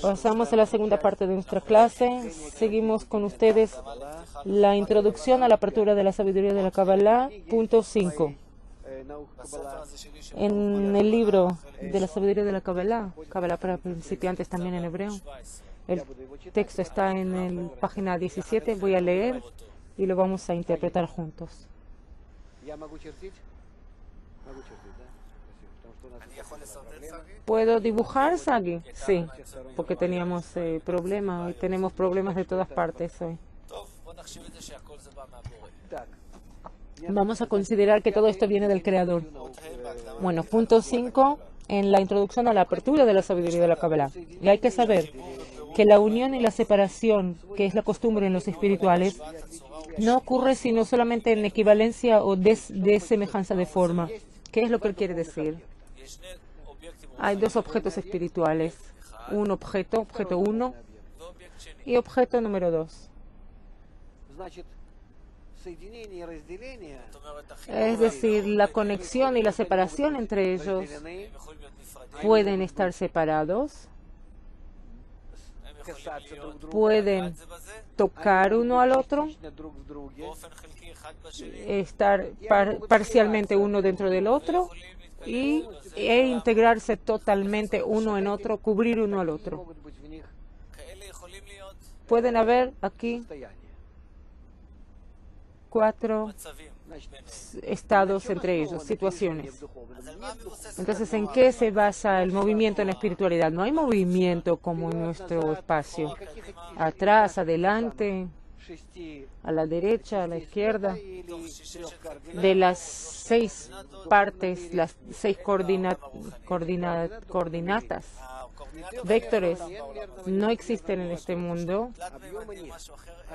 Pasamos a la segunda parte de nuestra clase. Seguimos con ustedes la introducción a la apertura de la sabiduría de la Kabbalah, punto 5. En el libro de la sabiduría de la Kabbalah, Kabbalah para principiantes también en hebreo, el texto está en la página 17. Voy a leer y lo vamos a interpretar juntos. ¿Puedo dibujar, Sagi? Sí, porque teníamos problemas. Hoy tenemos problemas de todas partes hoy. Vamos a considerar que todo esto viene del Creador. Bueno, punto 5, en la introducción a la apertura de la sabiduría de la Kabbalah. Y hay que saber que la unión y la separación, que es la costumbre en los espirituales, no ocurre sino solamente en equivalencia o semejanza de forma. ¿Qué es lo que él quiere decir? Hay dos objetos espirituales. Un objeto 1, y objeto número 2. Es decir, la conexión y la separación entre ellos pueden estar separados, pueden tocar uno al otro, estar parcialmente uno dentro del otro e integrarse totalmente uno en otro, cubrir uno al otro. Pueden haber aquí 4 estados entre ellos, situaciones. Entonces, ¿en qué se basa el movimiento en la espiritualidad? No hay movimiento como en nuestro espacio. Atrás, adelante, a la derecha, a la izquierda. De las 6 partes, las 6 coordinatas, vectores, no existen en este mundo.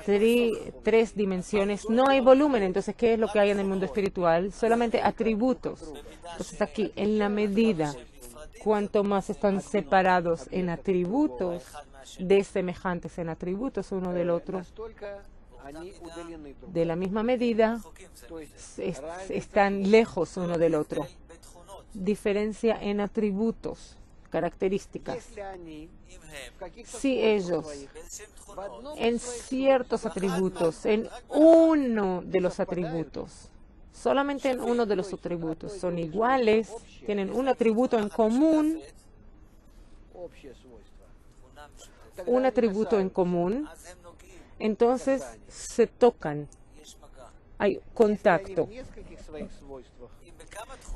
3 dimensiones, no hay volumen. Entonces, ¿qué es lo que hay en el mundo espiritual? Solamente atributos. Entonces, aquí, en la medida, cuanto más están separados en atributos, desemejantes en atributos uno del otro, de la misma medida, están lejos uno del otro. Diferencia en atributos, características. Si ellos, en ciertos atributos, en uno de los atributos, solamente en uno de los atributos, son iguales, tienen un atributo en común, entonces se tocan, hay contacto.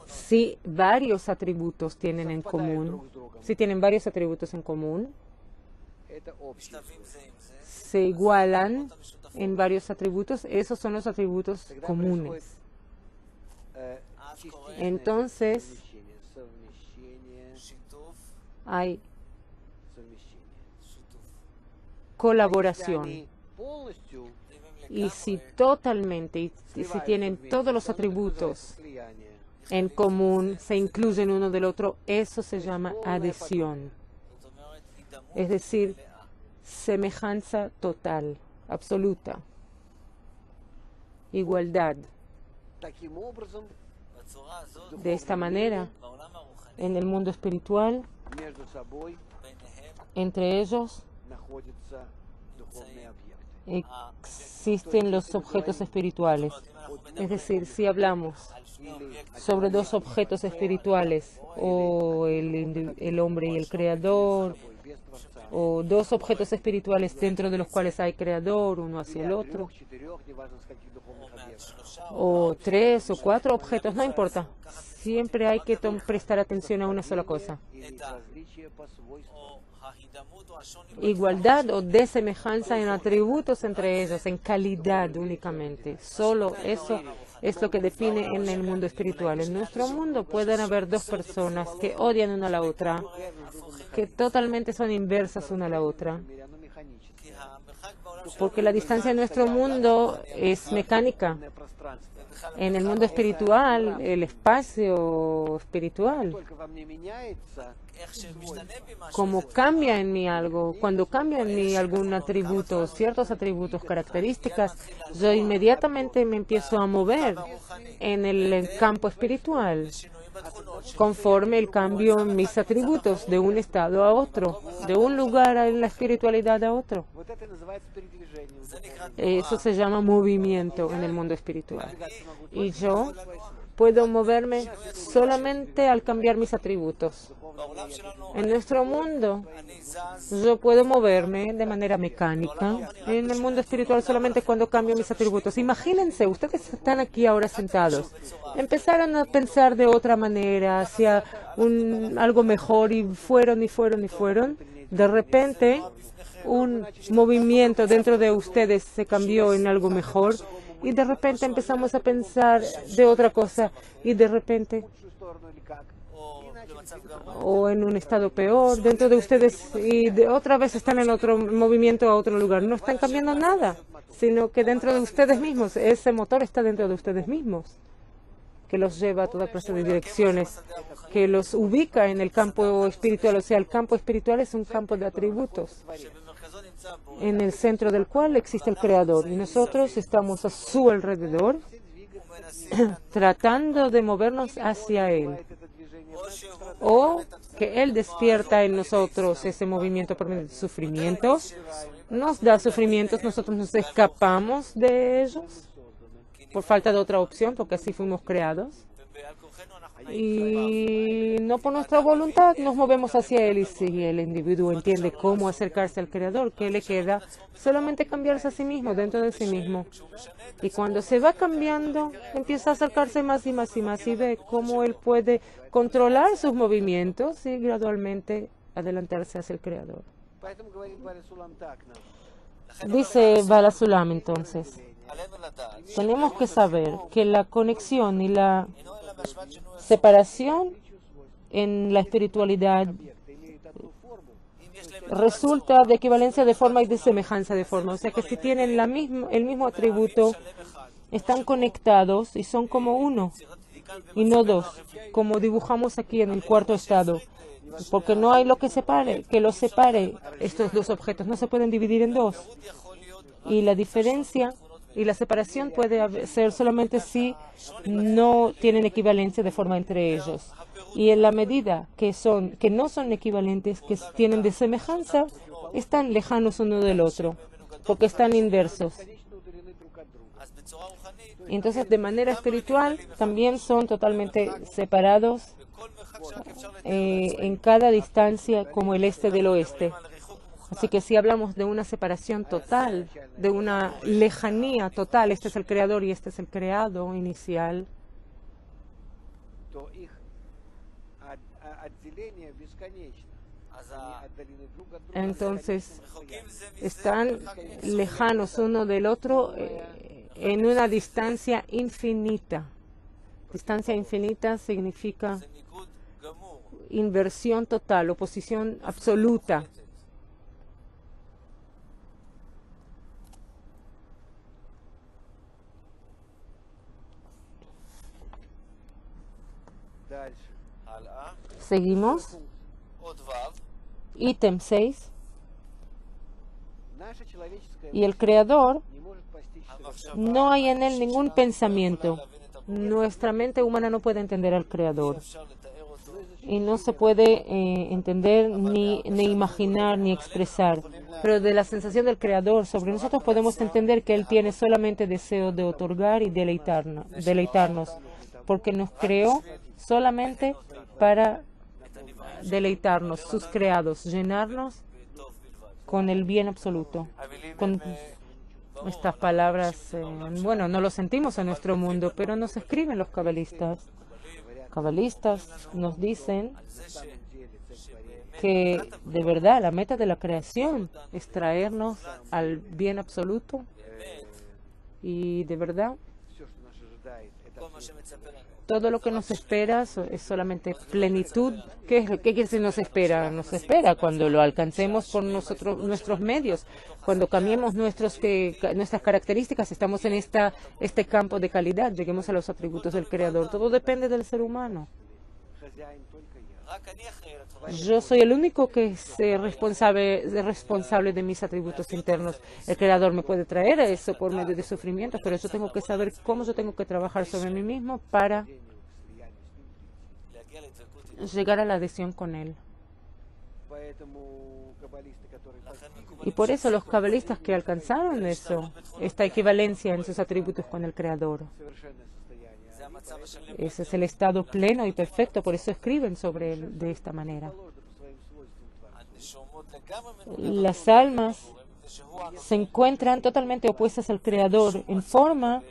Si varios atributos tienen en común, si tienen varios atributos en común, se igualan en varios atributos, esos son los atributos comunes. Entonces, hay colaboración. Y si totalmente, y si tienen todos los atributos en común, se incluyen uno del otro, eso se llama adhesión. Es decir, semejanza total, absoluta, igualdad. De esta manera, en el mundo espiritual, entre ellos, existen los objetos espirituales. Es decir, si hablamos sobre 2 objetos espirituales, o el hombre y el creador, o 2 objetos espirituales dentro de los cuales hay creador, uno hacia el otro, o 3 o 4 objetos, no importa. Siempre hay que prestar atención a una sola cosa. Igualdad o desemejanza en atributos entre ellos, en calidad únicamente. Solo eso es lo que define en el mundo espiritual. En nuestro mundo pueden haber 2 personas que odian una a la otra, que totalmente son inversas una a la otra, porque la distancia en nuestro mundo es mecánica. En el mundo espiritual, el espacio espiritual, como cambia en mí algo, cuando cambia en mí algún atributo, ciertos atributos, características, yo inmediatamente me empiezo a mover en el campo espiritual. conforme el cambio en mis atributos de un estado a otro, de un lugar en la espiritualidad a otro. Eso se llama movimiento en el mundo espiritual. Y yo puedo moverme solamente al cambiar mis atributos. En nuestro mundo, yo puedo moverme de manera mecánica. En el mundo espiritual solamente cuando cambio mis atributos. Imagínense, ustedes están aquí ahora sentados. Empezaron a pensar de otra manera, hacia algo mejor, y fueron y fueron y fueron. De repente, un movimiento dentro de ustedes se cambió en algo mejor. Y de repente empezamos a pensar de otra cosa. Y de repente, o en un estado peor dentro de ustedes, y otra vez están en otro movimiento a otro lugar. No están cambiando nada, sino que dentro de ustedes mismos, ese motor está dentro de ustedes mismos, que los lleva a toda clase de direcciones, que los ubica en el campo espiritual. O sea, el campo espiritual es un campo de atributos, en el centro del cual existe el Creador. Y nosotros estamos a su alrededor, tratando de movernos hacia Él. O que Él despierta en nosotros ese movimiento por medio de sufrimientos, nos da sufrimientos, nosotros nos escapamos de ellos por falta de otra opción, porque así fuimos creados. Y no por nuestra voluntad nos movemos hacia Él. Y si el individuo entiende cómo acercarse al Creador, ¿qué le queda? Solamente cambiarse a sí mismo, dentro de sí mismo. Y cuando se va cambiando, empieza a acercarse más y más y más, y ve cómo él puede controlar sus movimientos y gradualmente adelantarse hacia el Creador. Dice Bala Sulam, entonces, tenemos que saber que la conexión y la separación en la espiritualidad resulta de equivalencia de forma y de semejanza de forma. O sea que si tienen el mismo atributo, están conectados y son como uno y no dos, como dibujamos aquí en el cuarto estado. Porque no hay lo que los separe. Estos dos objetos no se pueden dividir en dos. Y la diferencia y la separación puede ser solamente si no tienen equivalencia de forma entre ellos. Y en la medida que no son equivalentes, que tienen de semejanza, están lejanos uno del otro, porque están inversos. Entonces, de manera espiritual, también son totalmente separados en cada distancia, como el este del oeste. Así que si hablamos de una separación total, de una lejanía total, este es el creador y este es el creado inicial, entonces están lejanos uno del otro en una distancia infinita. Distancia infinita significa inversión total, oposición absoluta. Seguimos. Ítem 6. Y el Creador, no hay en él ningún pensamiento. Nuestra mente humana no puede entender al Creador. Y no se puede entender, ni imaginar, ni expresar. Pero de la sensación del Creador sobre nosotros podemos entender que Él tiene solamente deseo de otorgar y deleitarnos. Porque nos creó solamente para deleitarnos, sus creados, llenarnos con el bien absoluto. Con estas palabras, bueno, no lo sentimos en nuestro mundo, pero nos escriben los cabalistas. Cabalistas nos dicen que de verdad la meta de la creación es traernos al bien absoluto, y de verdad todo lo que nos espera es solamente plenitud. ¿Qué quiere decir nos espera? Nos espera cuando lo alcancemos por nuestros medios, cuando cambiemos nuestras características, estamos en este campo de calidad, lleguemos a los atributos del Creador. Todo depende del ser humano. Yo soy el único que es responsable de mis atributos internos. El Creador me puede traer eso por medio de sufrimientos, pero yo tengo que saber cómo yo tengo que trabajar sobre mí mismo para llegar a la adhesión con Él. Y por eso los cabalistas que alcanzaron eso, esta equivalencia en sus atributos con el Creador, ese es el estado pleno y perfecto, por eso escriben sobre Él de esta manera. Las almas se encuentran totalmente opuestas al Creador en forma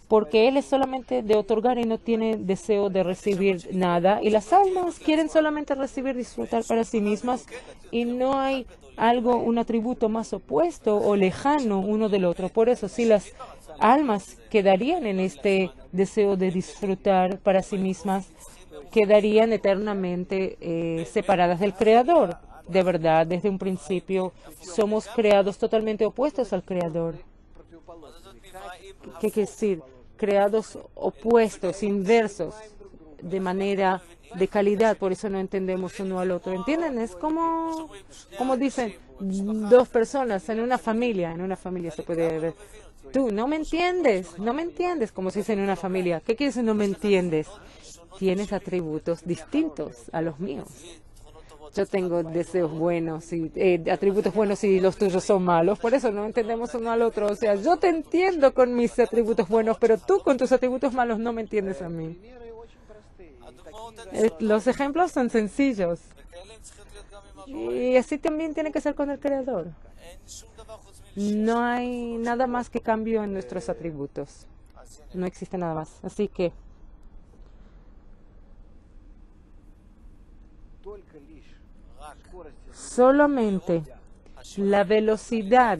porque Él es solamente de otorgar y no tiene deseo de recibir nada. Y las almas quieren solamente recibir, disfrutar para sí mismas y no hay un atributo más opuesto o lejano uno del otro. Por eso, si las almas quedarían en este deseo de disfrutar para sí mismas, quedarían eternamente separadas del Creador. De verdad, desde un principio somos creados totalmente opuestos al Creador. ¿Qué quiere decir? Creados opuestos, inversos, de manera de calidad, por eso no entendemos uno al otro. ¿Entienden? Es como dicen dos personas en una familia se puede ver. Tú no me entiendes, como se dice en una familia. ¿Qué quiere decir no me entiendes? Tienes atributos distintos a los míos. Yo tengo deseos buenos y atributos buenos y los tuyos son malos. Por eso no entendemos uno al otro. O sea, yo te entiendo con mis atributos buenos, pero tú con tus atributos malos no me entiendes a mí. Los ejemplos son sencillos. Y así también tiene que ser con el Creador. No hay nada más que cambio en nuestros atributos. No existe nada más. Así que solamente la velocidad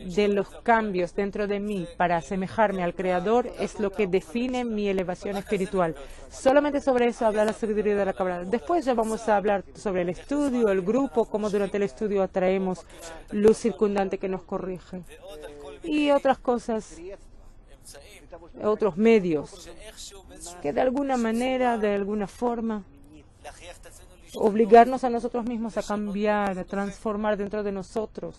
de los cambios dentro de mí para asemejarme al Creador es lo que define mi elevación espiritual. Solamente sobre eso habla la sabiduría de la Kabbalah. Después ya vamos a hablar sobre el estudio, el grupo, cómo durante el estudio atraemos luz circundante que nos corrige. Y otras cosas, otros medios, que de alguna manera, de alguna forma, obligarnos a nosotros mismos a cambiar, a transformar dentro de nosotros,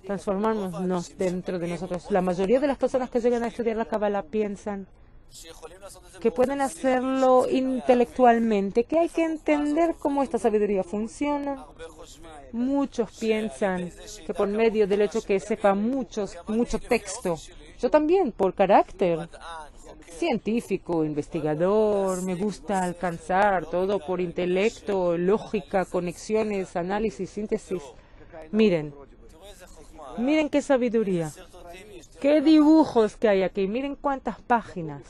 transformarnos dentro de nosotros. La mayoría de las personas que llegan a estudiar la Kabbalah piensan que pueden hacerlo intelectualmente, que hay que entender cómo esta sabiduría funciona. Muchos piensan que por medio del hecho que sepa mucho texto, yo también, por carácter científico, investigador, me gusta alcanzar todo por intelecto, lógica, conexiones, análisis, síntesis. Miren qué sabiduría, qué dibujos que hay aquí, miren cuántas páginas.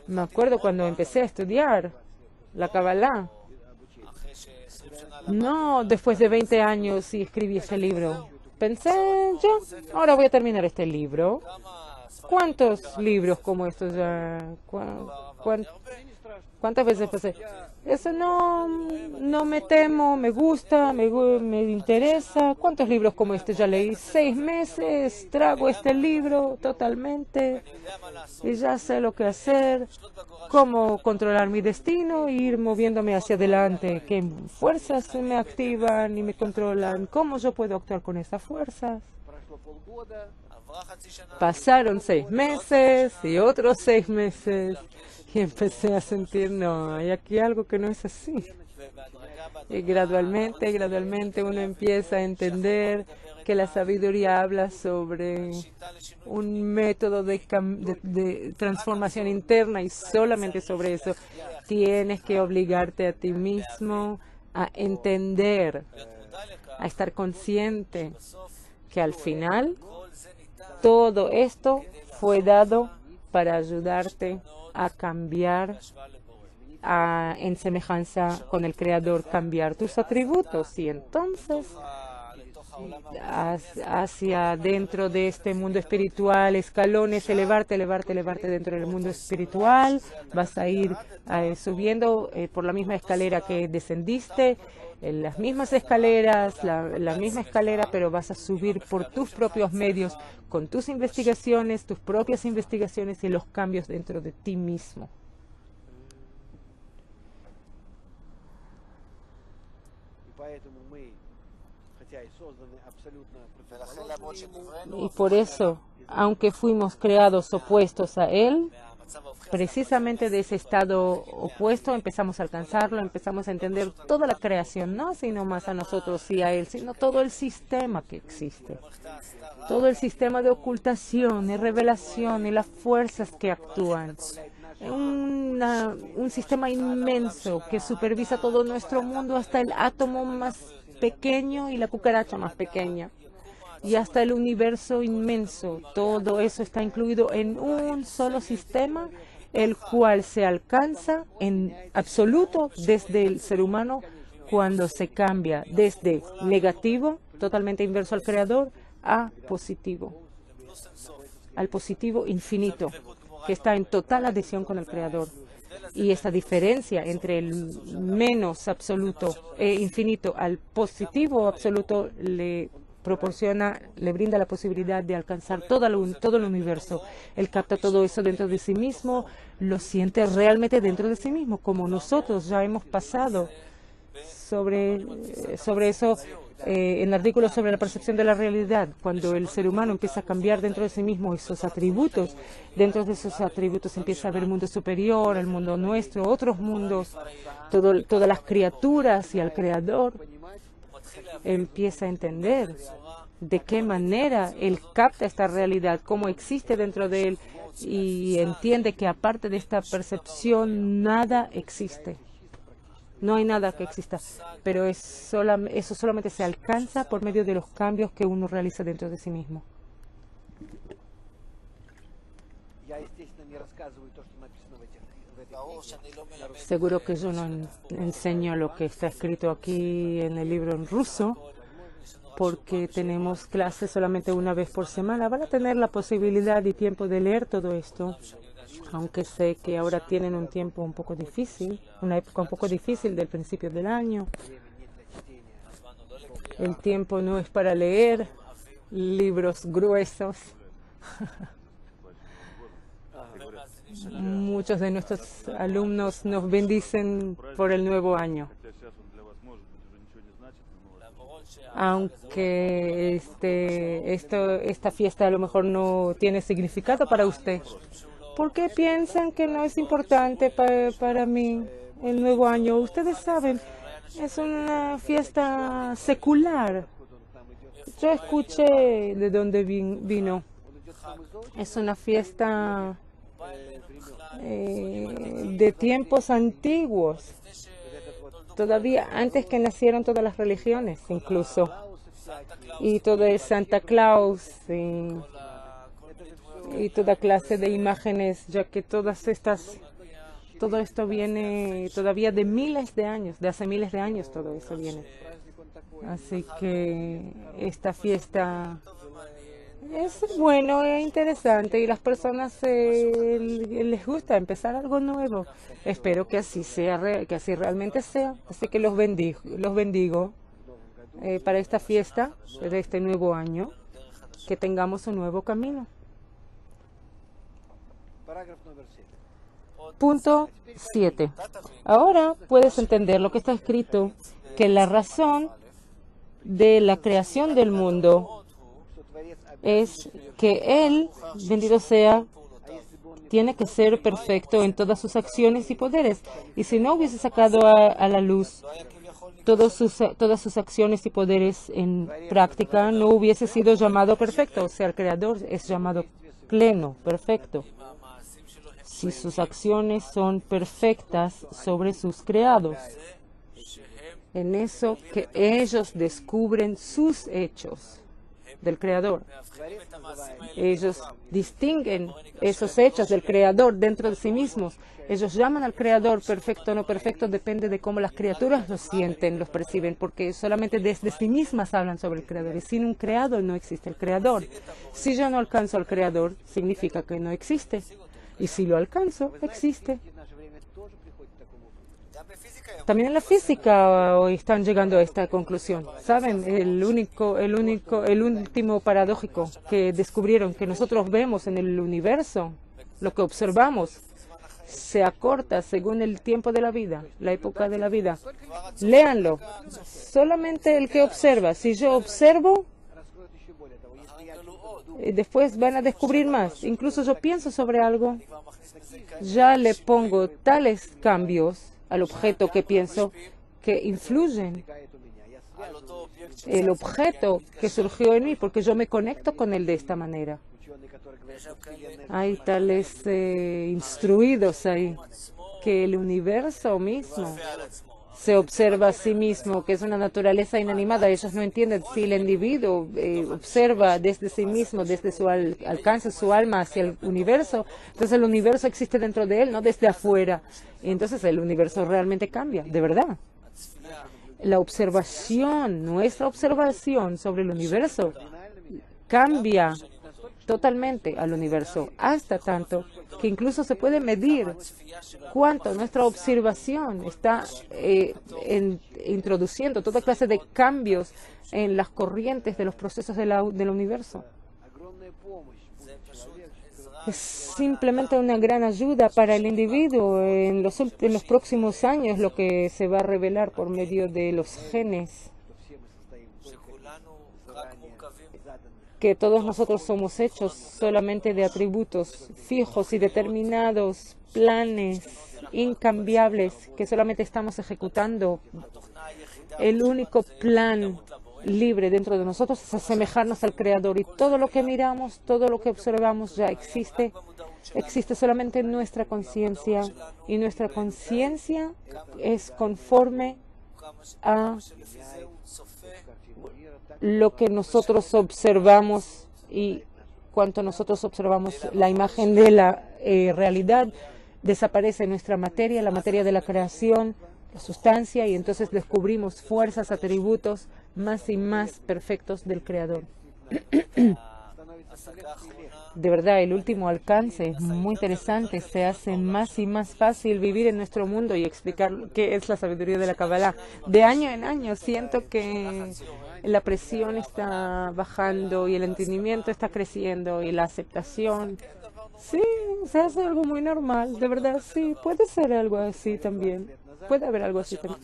Me acuerdo cuando empecé a estudiar la Kabbalah, no después de 20 años y escribí ese libro. Pensé, ahora voy a terminar este libro. ¿Cuántos libros como estos ya? ¿Cuántas veces pasé? Eso no me temo, me gusta, me interesa. ¿Cuántos libros como este ya leí? 6 meses, trago este libro totalmente y ya sé lo que hacer, cómo controlar mi destino e ir moviéndome hacia adelante. ¿Qué fuerzas me activan y me controlan? ¿Cómo yo puedo actuar con esas fuerzas? Pasaron 6 meses y otros 6 meses y empecé a sentir, no, hay aquí algo que no es así. Y gradualmente uno empieza a entender que la sabiduría habla sobre un método de transformación interna y solamente sobre eso tienes que obligarte a ti mismo a entender, a estar consciente que al final todo esto fue dado para ayudarte a cambiar en semejanza con el Creador, cambiar tus atributos y entonces hacia dentro de este mundo espiritual, escalones, elevarte dentro del mundo espiritual, vas a ir subiendo por la misma escalera que descendiste, en las mismas escaleras, la misma escalera, pero vas a subir por tus propios medios, con tus investigaciones, tus propias investigaciones y los cambios dentro de ti mismo. Y por eso, aunque fuimos creados opuestos a Él, precisamente de ese estado opuesto empezamos a alcanzarlo, empezamos a entender toda la creación, no sino más a nosotros y a Él, sino todo el sistema que existe. Todo el sistema de ocultación y revelación y las fuerzas que actúan. Un sistema inmenso que supervisa todo nuestro mundo hasta el átomo más pequeño y la cucaracha más pequeña. Y hasta el universo inmenso. Todo eso está incluido en un solo sistema, el cual se alcanza en absoluto desde el ser humano cuando se cambia desde negativo, totalmente inverso al creador, a positivo, al positivo infinito, que está en total adhesión con el creador. Y esta diferencia entre el menos absoluto e infinito al positivo absoluto le brinda la posibilidad de alcanzar todo el universo. Él capta todo eso dentro de sí mismo, lo siente realmente dentro de sí mismo, como nosotros ya hemos pasado sobre eso en el artículo sobre la percepción de la realidad. Cuando el ser humano empieza a cambiar dentro de sí mismo esos atributos, dentro de esos atributos empieza a ver el mundo superior, el mundo nuestro, otros mundos, todas las criaturas y al creador. Empieza a entender de qué manera él capta esta realidad, cómo existe dentro de él, y entiende que aparte de esta percepción nada existe. No hay nada que exista, pero eso solamente se alcanza por medio de los cambios que uno realiza dentro de sí mismo. Seguro que yo no enseño lo que está escrito aquí en el libro en ruso, porque tenemos clases solamente una vez por semana. Van a tener la posibilidad y tiempo de leer todo esto, aunque sé que ahora tienen un tiempo un poco difícil, una época un poco difícil del principio del año. El tiempo no es para leer libros gruesos. Muchos de nuestros alumnos nos bendicen por el nuevo año. Aunque esta fiesta a lo mejor no tiene significado para usted. ¿Por qué piensan que no es importante para mí el nuevo año? Ustedes saben, es una fiesta secular. Yo escuché de dónde vino. Es una fiesta de tiempos antiguos. Todavía antes que nacieron todas las religiones, incluso. Y todo el Santa Claus y toda clase de imágenes, ya que todo esto viene todavía de miles de años, de hace miles de años todo eso viene. Así que esta fiesta es bueno, es interesante y las personas les gusta empezar algo nuevo. Espero que así sea, que así realmente sea. Así que los bendigo para esta fiesta de este nuevo año, que tengamos un nuevo camino. Punto 7. Ahora puedes entender lo que está escrito, que la razón de la creación del mundo es que Él, bendito sea, tiene que ser perfecto en todas sus acciones y poderes. Y si no hubiese sacado a la luz todas sus acciones y poderes en práctica, no hubiese sido llamado perfecto. O sea, el Creador es llamado pleno, perfecto, si sus acciones son perfectas sobre sus creados. En eso que ellos descubren sus hechos del Creador. Ellos distinguen esos hechos del Creador dentro de sí mismos. Ellos llaman al Creador perfecto o no perfecto, depende de cómo las criaturas lo sienten, los perciben, porque solamente desde sí mismas hablan sobre el Creador. Y sin un Creador no existe el Creador. Si yo no alcanzo al Creador, significa que no existe. Y si lo alcanzo, existe. También en la física hoy están llegando a esta conclusión. ¿Saben? El último paradójico que descubrieron, que nosotros vemos en el universo, lo que observamos, se acorta según el tiempo de la vida, la época de la vida. Léanlo. Solamente el que observa. Si yo observo, después van a descubrir más. Incluso yo pienso sobre algo, ya le pongo tales cambios al objeto que pienso que influyen el objeto que surgió en mí, porque yo me conecto con él de esta manera. Hay tales instruidos ahí que el universo mismo se observa a sí mismo, que es una naturaleza inanimada. Ellos no entienden si el individuo observa desde sí mismo, desde su alcance, su alma hacia el universo. Entonces el universo existe dentro de él, no desde afuera. Y entonces el universo realmente cambia, de verdad. La observación, nuestra observación sobre el universo cambia totalmente al universo, hasta tanto que incluso se puede medir cuánto nuestra observación está introduciendo toda clase de cambios en las corrientes de los procesos del universo. Es simplemente una gran ayuda para el individuo en los próximos años, lo que se va a revelar por medio de los genes, que todos nosotros somos hechos solamente de atributos fijos y determinados, planes incambiables que solamente estamos ejecutando. El único plan libre dentro de nosotros es asemejarnos al Creador, y todo lo que miramos, todo lo que observamos ya existe solamente en nuestra conciencia, y nuestra conciencia es conforme a lo que nosotros observamos, y cuanto nosotros observamos la imagen de la realidad, desaparece nuestra materia, la materia de la creación, la sustancia, y entonces descubrimos fuerzas, atributos más y más perfectos del Creador. De verdad, el último alcance es muy interesante. Se hace más y más fácil vivir en nuestro mundo y explicar qué es la sabiduría de la Kabbalah. De año en año siento que la presión está bajando y el entendimiento está creciendo y la aceptación. Sí, se hace algo muy normal, de verdad, sí, puede ser algo así también. Puede haber algo así también.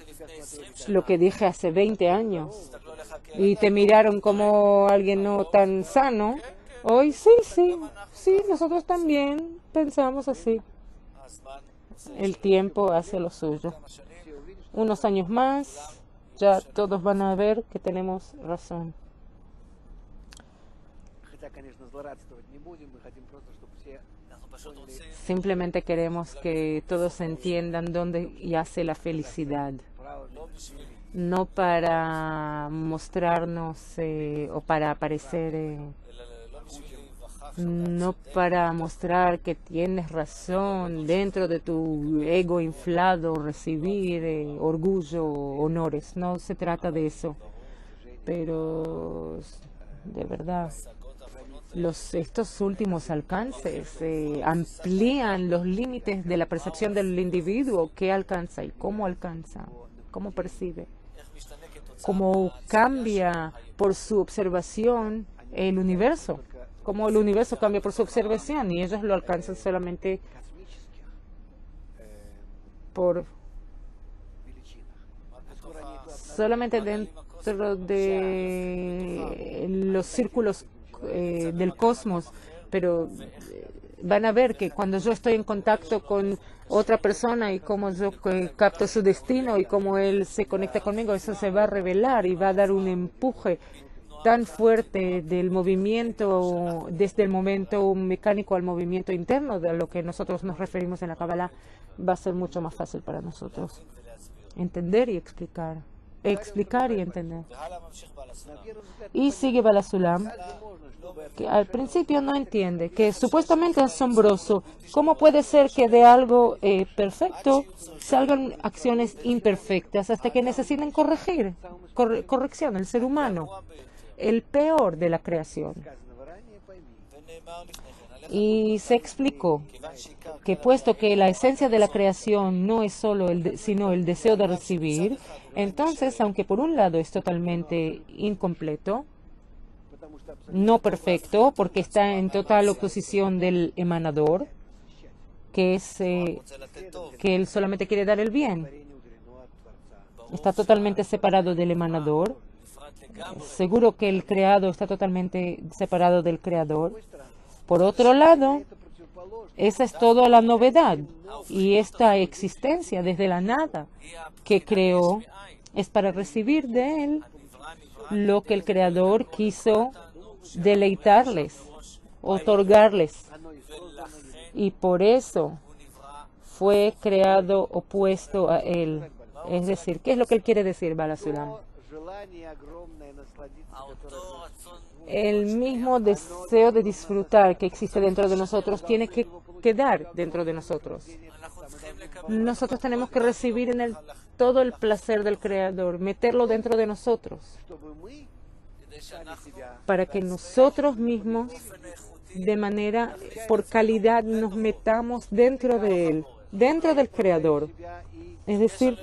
Lo que dije hace 20 años y te miraron como alguien no tan sano, hoy sí, nosotros también pensamos así. El tiempo hace lo suyo. Unos años más, ya todos van a ver que tenemos razón. Simplemente queremos que todos entiendan dónde yace la felicidad. No para mostrarnos o para aparecer, no para mostrar que tienes razón dentro de tu ego inflado, recibir orgullo, honores. No se trata de eso. Pero, de verdad, estos últimos alcances amplían los límites de la percepción del individuo, qué alcanza y cómo alcanza, cómo percibe, cómo cambia por su observación el universo, cómo el universo cambia por su observación, y ellos lo alcanzan solamente dentro de los círculos del cosmos, pero van a ver que cuando yo estoy en contacto con otra persona y cómo yo capto su destino y cómo él se conecta conmigo, eso se va a revelar y va a dar un empuje tan fuerte del movimiento, desde el momento mecánico al movimiento interno, de lo que nosotros nos referimos en la Kabbalah. Va a ser mucho más fácil para nosotros entender y explicar y entender. Y sigue Baal HaSulam, que al principio no entiende, que es supuestamente asombroso. ¿Cómo puede ser que de algo perfecto salgan acciones imperfectas hasta que necesiten corrección? El ser humano, el peor de la creación. Y se explicó que puesto que la esencia de la creación no es solo sino el deseo de recibir, entonces, aunque por un lado es totalmente incompleto, no perfecto, porque está en total oposición del emanador, que Él solamente quiere dar el bien. Está totalmente separado del emanador. Seguro que el creado está totalmente separado del creador. Por otro lado, esa es toda la novedad. Y esta existencia desde la nada que creó es para recibir de Él lo que el creador quiso deleitarles, otorgarles. Y por eso fue creado opuesto a Él. Es decir, ¿qué es lo que Él quiere decir, Baal HaSulam? El mismo deseo de disfrutar que existe dentro de nosotros tiene que quedar dentro de nosotros. Nosotros tenemos que recibir en Él todo el placer del Creador, meterlo dentro de nosotros, para que nosotros mismos, de manera, por calidad, nos metamos dentro de Él, dentro del Creador. Es decir,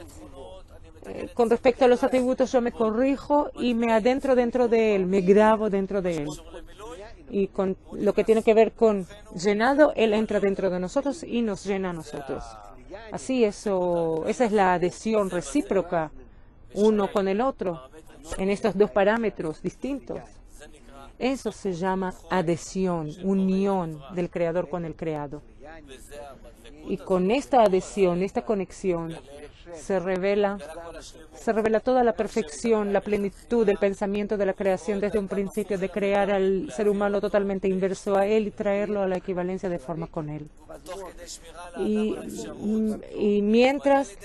con respecto a los atributos, yo me corrijo y me adentro dentro de Él, me grabo dentro de Él. Y con lo que tiene que ver con llenado, Él entra dentro de nosotros y nos llena a nosotros. Así, esa es la adhesión recíproca uno con el otro en estos dos parámetros distintos. Eso se llama adhesión, unión del creador con el creado. Y con esta adhesión, esta conexión, se revela toda la perfección, la plenitud del pensamiento de la creación desde un principio, de crear al ser humano totalmente inverso a Él y traerlo a la equivalencia de forma con Él. Y mientras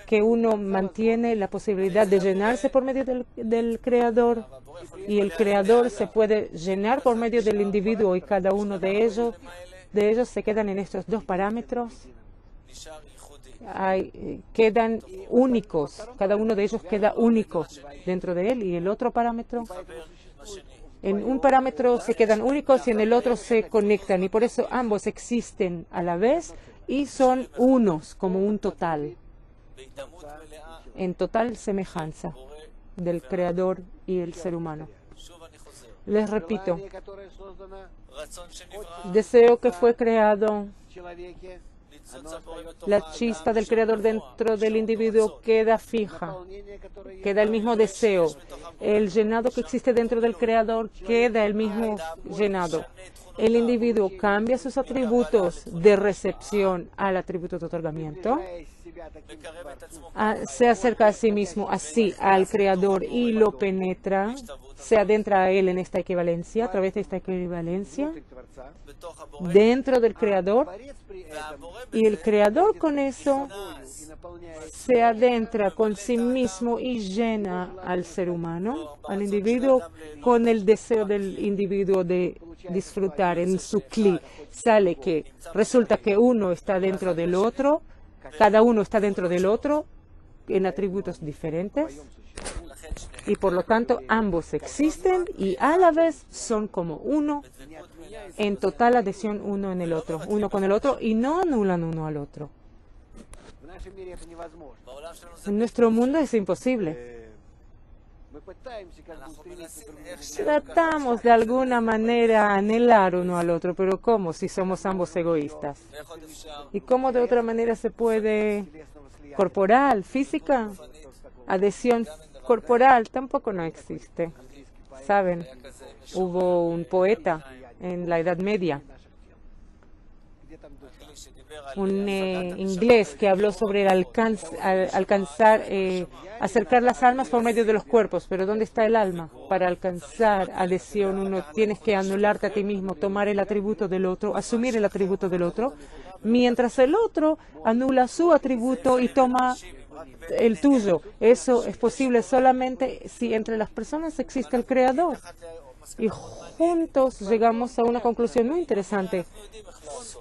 que uno mantiene la posibilidad de llenarse por medio del Creador, y el Creador se puede llenar por medio del individuo, y cada uno de ellos se quedan en estos dos parámetros, quedan únicos, cada uno de ellos queda único dentro de él, y el otro parámetro, en un parámetro se quedan únicos y en el otro se conectan, y por eso ambos existen a la vez y son unos, como un total, en total semejanza del Creador y el ser humano. Les repito, deseo que fue creado. La chispa del Creador dentro del individuo queda fija, queda el mismo deseo. El llenado que existe dentro del Creador queda el mismo llenado. El individuo cambia sus atributos de recepción al atributo de otorgamiento. Se acerca a sí mismo, así, al Creador y lo penetra. Se adentra a Él en esta equivalencia, a través de esta equivalencia, dentro del Creador. Y el Creador con eso se adentra con sí mismo y llena al ser humano, al individuo, con el deseo del individuo de disfrutar en su cli. Resulta que uno está dentro del otro, cada uno está dentro del otro en atributos diferentes, y por lo tanto ambos existen y a la vez son como uno, en total adhesión uno en el otro, uno con el otro, y no anulan uno al otro. En nuestro mundo es imposible. Tratamos de alguna manera anhelar uno al otro, pero ¿cómo si somos ambos egoístas? ¿Y cómo de otra manera se puede? Corporal, física, adhesión corporal tampoco no existe. ¿Saben? Hubo un poeta en la Edad Media, un inglés que habló sobre el acercar las almas por medio de los cuerpos. Pero ¿dónde está el alma? Para alcanzar adhesión, uno tienes que anularte a ti mismo, tomar el atributo del otro, asumir el atributo del otro, mientras el otro anula su atributo y toma el tuyo. Eso es posible solamente si entre las personas existe el Creador. Y juntos llegamos a una conclusión muy interesante.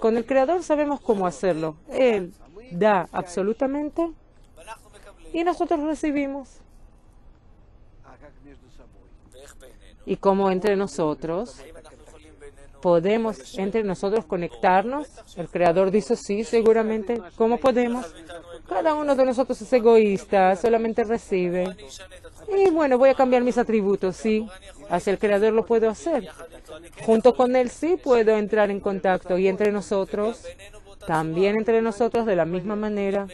Con el Creador sabemos cómo hacerlo. Él da absolutamente y nosotros recibimos. Y como entre nosotros podemos entre nosotros conectarnos. El Creador dice sí, seguramente. ¿Cómo podemos? Cada uno de nosotros es egoísta, solamente recibe. Y bueno, voy a cambiar mis atributos, sí. Hacia el Creador lo puedo hacer. Junto con Él sí puedo entrar en contacto. Y entre nosotros También entre nosotros, de la misma manera,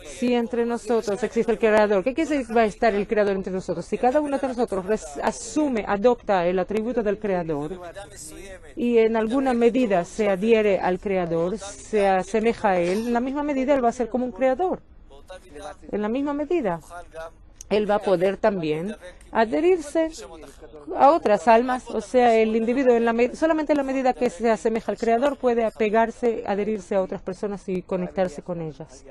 si entre nosotros existe el Creador, ¿qué quiere decir que va a estar el Creador entre nosotros? Si cada uno de nosotros adopta el atributo del Creador y en alguna medida se adhiere al Creador, se asemeja a Él, en la misma medida Él va a ser como un Creador. En la misma medida, Él va a poder también adherirse a otras almas, o sea, el individuo solamente en la medida que se asemeja al Creador puede apegarse, adherirse a otras personas y conectarse con ellas.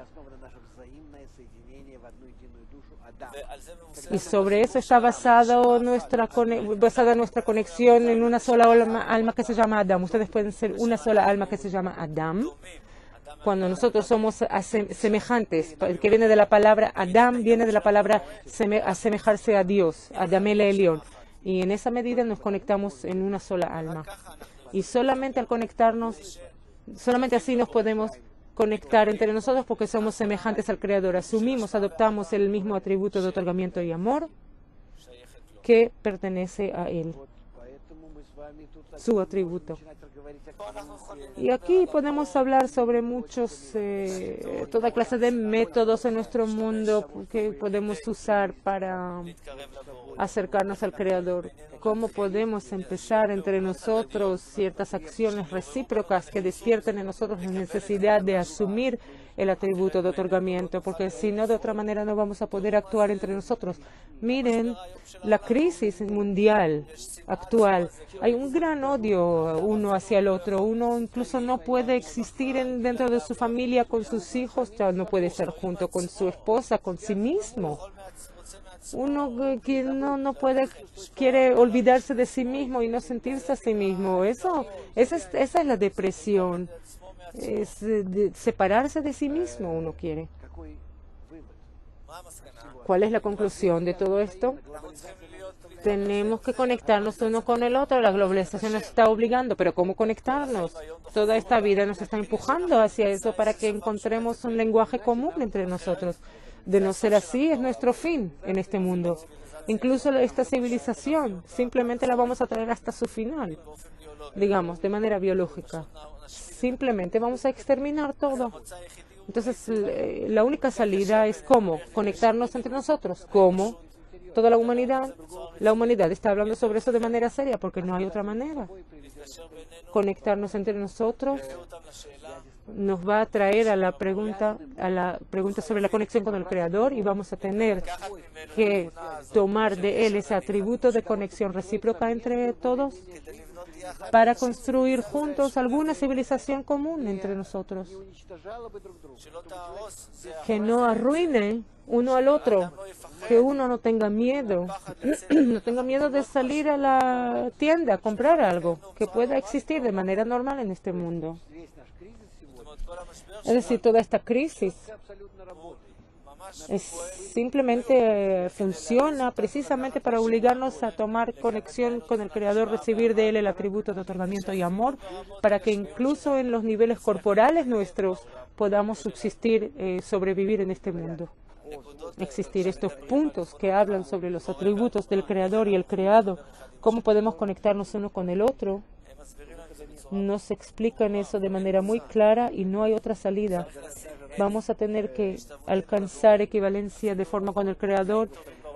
Y sobre eso está basada nuestra conexión en una sola alma que se llama Adam. Ustedes pueden ser una sola alma que se llama Adam. Cuando nosotros somos semejantes, que viene de la palabra Adam, viene de la palabra asemejarse a Dios, Adam el Elión. Y en esa medida nos conectamos en una sola alma. Y solamente al conectarnos, solamente así nos podemos conectar entre nosotros porque somos semejantes al Creador. Adoptamos el mismo atributo de otorgamiento y amor que pertenece a Él, su atributo. Y aquí podemos hablar sobre toda clase de métodos en nuestro mundo que podemos usar para acercarnos al Creador. Cómo podemos empezar entre nosotros ciertas acciones recíprocas que despierten en nosotros la necesidad de asumir el atributo de otorgamiento, porque si no, de otra manera no vamos a poder actuar entre nosotros. Miren la crisis mundial actual. Hay un gran odio uno hacia el otro. Uno incluso no puede existir dentro de su familia con sus hijos, ya no puede estar junto con su esposa, con sí mismo. Uno que no puede, quiere olvidarse de sí mismo y no sentirse a sí mismo. Esa es la depresión. Es separarse de sí mismo uno quiere. ¿Cuál es la conclusión de todo esto? Tenemos que conectarnos uno con el otro. La globalización nos está obligando, pero ¿cómo conectarnos? Toda esta vida nos está empujando hacia eso para que encontremos un lenguaje común entre nosotros. De no ser así, es nuestro fin en este mundo. Incluso esta civilización, simplemente la vamos a traer hasta su final, digamos, de manera biológica. Simplemente vamos a exterminar todo. Entonces, la única salida es cómo conectarnos entre nosotros. ¿Cómo? Toda la humanidad está hablando sobre eso de manera seria, porque no hay otra manera. Conectarnos entre nosotros nos va a traer a la pregunta sobre la conexión con el Creador, y vamos a tener que tomar de Él ese atributo de conexión recíproca entre todos para construir juntos alguna civilización común entre nosotros, que no arruine uno al otro, que uno no tenga miedo, no tenga miedo de salir a la tienda a comprar algo, que pueda existir de manera normal en este mundo. Es decir, toda esta crisis simplemente funciona precisamente para obligarnos a tomar conexión con el Creador, recibir de Él el atributo de otorgamiento y amor, para que incluso en los niveles corporales nuestros podamos subsistir, sobrevivir en este mundo. Existir estos puntos que hablan sobre los atributos del Creador y el creado, cómo podemos conectarnos uno con el otro. Nos explican eso de manera muy clara y no hay otra salida. Vamos a tener que alcanzar equivalencia de forma con el Creador,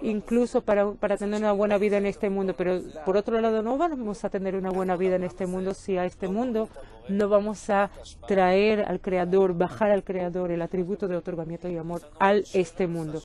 incluso para tener una buena vida en este mundo. Pero por otro lado, no vamos a tener una buena vida en este mundo si a este mundo no vamos a traer al Creador, bajar al Creador el atributo de otorgamiento y amor este mundo.